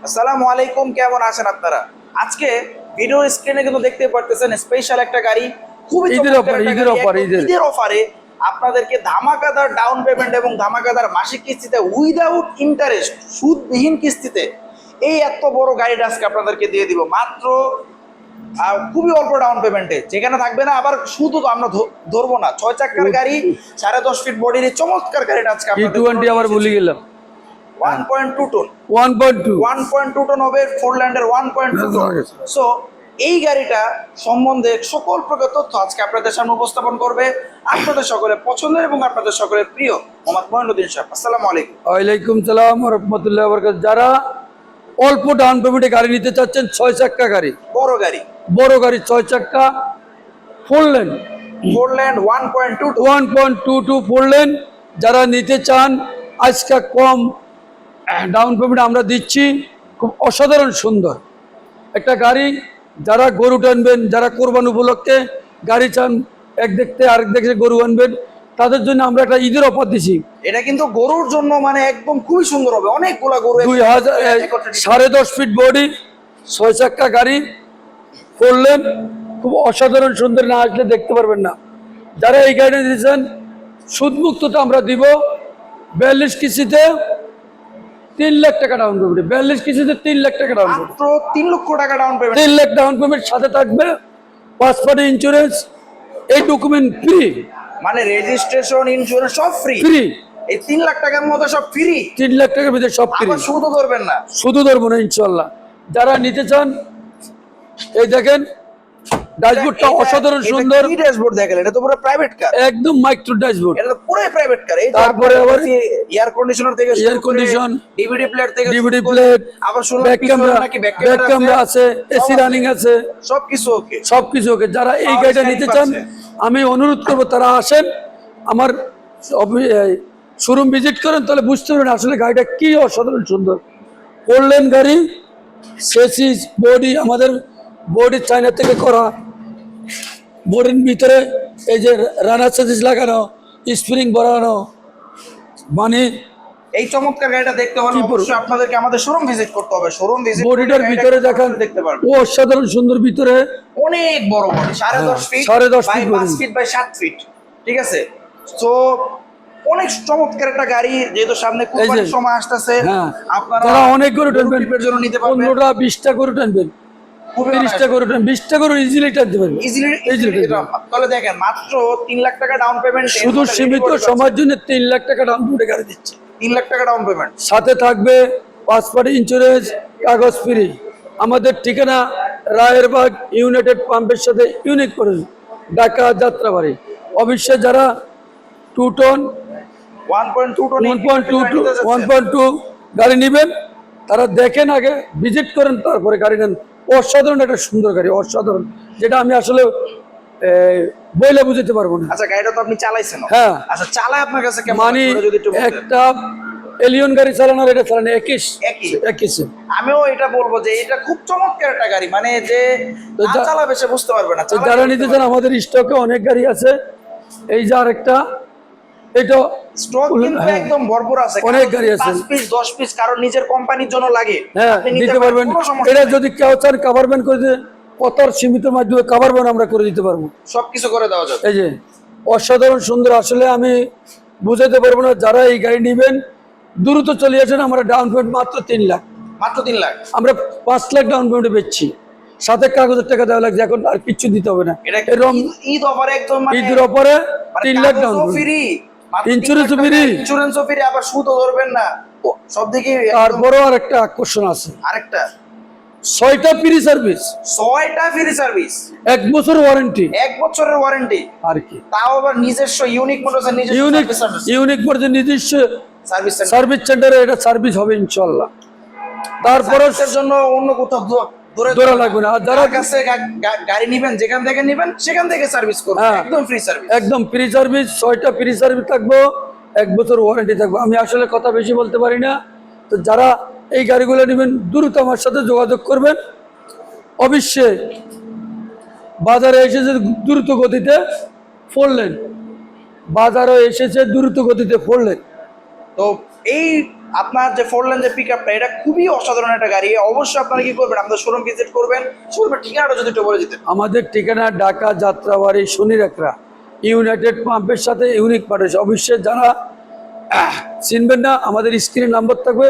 আসসালামু আলাইকুম, কেমন আছেন আপনারা? আজকে ভিডিওর স্ক্রিনে কিন্তু দেখতে পারতেছেন স্পেশাল একটা গাড়ি, খুবই ঈদের অফারে আপনাদেরকে ধামাকাদার ডাউন পেমেন্ট এবং ধামাকাদার মাসিক কিস্তিতে উইদাউট ইন্টারেস্ট, সুদবিহীন কিস্তিতে এই এত বড় গাড়িটা আজকে আপনাদেরকে দিয়ে দিব মাত্র খুবই অল্প ডাউন পেমেন্টে। যেখানে থাকবে না আবার শুধু তো আমরা ধরবো না, 6 চাকার গাড়ি 10.5 ফিট বডির এই চমৎকার গাড়িটা আজকে টি20 আবার ভুলে গেলাম। 1.2 টন 1.2 টন হবে, ফোরল্যান্ডের 1.2 টন। সো এই গাড়িটা সম্বন্ধে সকল প্রকার তথ্য আজকে আপনাদের সামনে উপস্থাপন করবে আপনাদের সকলের পছন্দের এবং আপনাদের সকলের প্রিয় মোহাম্মদ মঈনুদ্দিন সাহেব। আসসালামু আলাইকুম। ওয়ালাইকুম সালাম ওয়া রাহমাতুল্লাহি ওয়া বারাকাতুহু। যারা অল্প ডাউন পেমেন্টে গাড়ি নিতে চাচ্ছেন, 6 চাকা গাড়ি, বড় গাড়ি 6 চাকা ফোরল্যান্ড 1.22 ফোরল্যান্ড যারা নিতে চান, আজকে কম ডাউন পেমেন্ট আমরা দিচ্ছি। খুব অসাধারণ সুন্দর একটা গাড়ি। যারা গরু টানবেন, যারা কোরবান উপলক্ষে গাড়ি চান, এক দেখতে আরেক দেখতে গরু আনবেন, তাদের জন্য আমরা একটা ঈদের অফার দিছি। এটা কিন্তু গরুর জন্য মানে একদম খুবই সুন্দর হবে, অনেকগুলা গরু 10.5 ফিট বডি, 6 চাকা গাড়ি ফোরল্যান্ড, খুব অসাধারণ সুন্দর, না আসলে দেখতে পারবেন না। যারা এই গাড়িটা দিয়েছেন, সুদমুক্তটা আমরা দিব 42 কিস্তিতে 3 লাখ টাকা ডাউন পেমেন্ট। 42 কিস্তিতে 3 লাখ টাকা ডাউন পেমেন্ট, মাত্র 3 লক্ষ টাকা down payment. 3 lakh down payment, সাথে থাকবে পাসপোর্ট, ইন্স্যুরেন্স, এই ডকুমেন্ট ফ্রি, মানে রেজিস্ট্রেশন, ইন্স্যুরেন্স সব ফ্রি। এই 3 লাখ টাকার মধ্যে সব ফ্রি। 3 লাখ টাকার ভিতরে সব ফ্রি। আবার শুধু ধরবেন না, শুধু ধরবো না ইনশাল্লাহ। যারা নিতে চান, এই দেখেন ড্যাশবোর্ডটা অসাধারণ সুন্দর। কি ড্যাশবোর্ড দেখেন, এটা তো পুরো প্রাইভেট কার, একদম মাইক্রো ড্যাশবোর্ড। এটা তো পুরো প্রাইভেট কার। এই তারপরে আবার এয়ার কন্ডিশনার থেকে এয়ার কন্ডিশন, ডিভিডি প্লেয়ার থেকে ডিভিডি প্লেট, আবার শুনলাম ব্যাক ক্যামেরা, নাকি ব্যাক ক্যামেরা আছে, এসি রানিং আছে, সবকিছু ওকে, সবকিছু ওকে। যারা এই গাড়িটা নিতে চান, আমি অনুরোধ করবো তারা আসেন, আমার শোরুম ভিজিট করেন, তাহলে বুঝতে পারবেন আসলে গাড়িটা কি অসাধারণ সুন্দর। ফোরল্যান্ড গাড়ি, সেসিস বডি আমাদের বডি চায়না থেকে করা, বডির ভিতরে এই যে রানার সেসিস লাগানো, স্প্রিং বসানো, মানে এই চমৎকার গাড়িটা দেখতে হলে অবশ্যই আপনাদেরকে আমাদের শোরুম ভিজিট করতে হবে। শোরুম ভিজিট বডিটার ভিতরে দেখেন, দেখতে পারবেন ও অসাধারণ সুন্দর, ভিতরে অনেক বড় body, 10.5 feet, 10.5 by feet 5 feet by 7 feet, ঠিক আছে। তো অনেক চমৎকার একটা গাড়ি, যেহেতু সামনে কুরবানির সময় আসতেছে, আপনারা তারা অনেক গরু টানবেন, ট্রিপের জন্য নিতে পারবেন। 15টা 20টা গরু টানবেন, 30টা গরু টানবেন, 20টা গরু ইজিলি টানতে পারবেন, ইজিলি। তাহলে দেখেন মাত্র 3 লাখ টাকা ডাউন পেমেন্ট, শুধু সীমিত সময়ের জন্য 3 লাখ টাকা ডাউন পেমেন্টে গাড়ি দিচ্ছে। 3 লাখ টাকা ডাউন পেমেন্ট, সাথে থাকবে পাসপোর্ট, ইন্স্যুরেন্স, কাগজ ফ্রি। আমাদের ঠিকানা রায়েরবাগ ইউনাইটেড পাম্পের সাথে ইউনিক করে ঢাকা যাত্রাবাড়ি। অবশ্যই যারা 2 টন 1.2 গাড়ি নেবেন, তারা দেখেন, আগে ভিজিট করেন, তারপরে গাড়ি নেন। অসাধারণ একটা সুন্দর গাড়ি, অসাধারণ, যেটা আমি আসলে বইলে বুঝতে পারবো না। আচ্ছা, গাড়িটা তো আপনি চালাইছেন? হ্যাঁ। আচ্ছা, চালায় আপনার কাছে কেমন মানে লাগে যদি একটু বলতেন? একটা এলিয়ন গাড়ি চালানোর এটা চালানো একই। আমিও এটা বলবো যে এটা খুব চমৎকার একটা গাড়ি, মানে যে চালাবে সে বুঝতে পারবে না। যারা নিতে চান, আমাদের স্টকে অনেক গাড়ি আছে। এই যে আরেকটা, এটা স্টক কিন্তু একদম ভরপুর আছে, অনেক গাড়ি আছে, 5 পিস 10 পিস, কারণ নিজের কোম্পানির জন্য লাগে, হ্যাঁ নিতে পারবেন। এটা যদি কেউ চান কভারমেন্ট করে দিতে, কতর সীমিত মাধ্যমে কভারমেন্ট আমরা করে দিতে পারবো, সবকিছু করে দেওয়া যাবে। এই যে অসাধারণ সুন্দর, আসলে আমি বুঝাতে পারবো না। যারা এই গাড়ি নেবেন, দ্রুত চলে আসেন। আমরা ডাউন পেমেন্ট মাত্র 3 লাখ, মাত্র 3 লাখ, আমরা 5 লাখ ডাউন পেমেন্টে বেচছি। সাথে কাগজের টাকা দেওয়া লাগছে, এখন আর কিচ্ছু দিতে হবে না। এরকম ঈদ অফারে একদম, ঈদের অফারে 3 লাখ ডাউন ফ্রি, ইন্স্যুরেন্সও ফ্রি, আবার সুদও ধরবেন না সব দিকে। তারপরেও আরেকটা আকর্ষণ আছে, আরেকটা 6টা ফ্রি সার্ভিস, 6টা ফ্রি সার্ভিস, 1 বছর ওয়ারেন্টি, 1 বছরের ওয়ারেন্টি, আর কি। তাও আবার নিজস্ব ইউনিক মোটরসের নিজস্ব ইউনিক মোটরসের নিজস্ব সার্ভিস সেন্টারে এটা সার্ভিস হবে ইনশাআল্লাহ। তারপরে জন্য অন্য কোথাও দৌড়া লাগবে না। আর যারা কাছে গাড়ি নেবেন, যেখান থেকে নেবেন সেখান থেকে সার্ভিস করবেন, একদম ফ্রি সার্ভিস, একদম ফ্রি সার্ভিস। 6টা ফ্রি সার্ভিস থাকবো, 1 বছর ওয়ারেন্টি থাকবে। আমি আসলে কথা বেশি বলতে পারি না। তো যারা এই গাড়িগুলো নেবেন, দ্রুত আমার সাথে যোগাযোগ করবেন। অবশ্যই বাজারে এসেছে দ্রুত গতিতে ফোরলেন, বাজারে এসেছে দ্রুত গতিতে ফোরলেন। তো এই আপনার যে 4 লেন যে পিকআপটা এটা খুবই অসাধারণ একটা গাড়ি। অবশ্যই আপনারা কি করবেন, আমাদের শোরুম ভিজিট করবেন। শোরুমের ঠিকানাটা যদি একটু বলে দিতেন। আমাদের ঠিকানা ঢাকা যাত্রাবাড়ি শনিরাকড়া ইউনাইটেড পাম্পের সাথে ইউনিক পার্টস। অবশ্যই যারা চিনবেন না, আমাদের স্ক্রিনে নাম্বার থাকবে,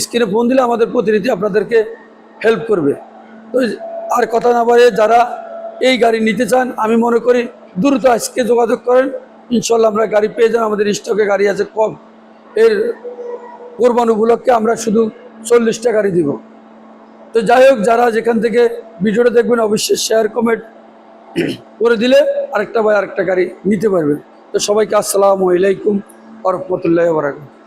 স্ক্রিনে ফোন দিলে আমাদের প্রতিনিধি আপনাদেরকে হেল্প করবে। তো আর কথা না বাড়িয়ে যারা এই গাড়ি নিতে চান, আমি মনে করি দ্রুত আজকে যোগাযোগ করেন, ইনশাল্লাহ আমরা গাড়ি পেয়ে যান। আমাদের স্টকে গাড়ি আছে কম। এর কোরবান উপলক্ষে আমরা শুধু 40টা গাড়ি দিব। তো যাই হোক, যারা যেখান থেকে ভিডিওটা দেখবেন অবশ্যই শেয়ার কমেন্ট করে দিলে আরেকটা গাড়ি নিতে পারবেন। তো সবাইকে আসসালামু আলাইকুম ওয়া রাহমাতুল্লাহি ওয়া বারাকাতুহু।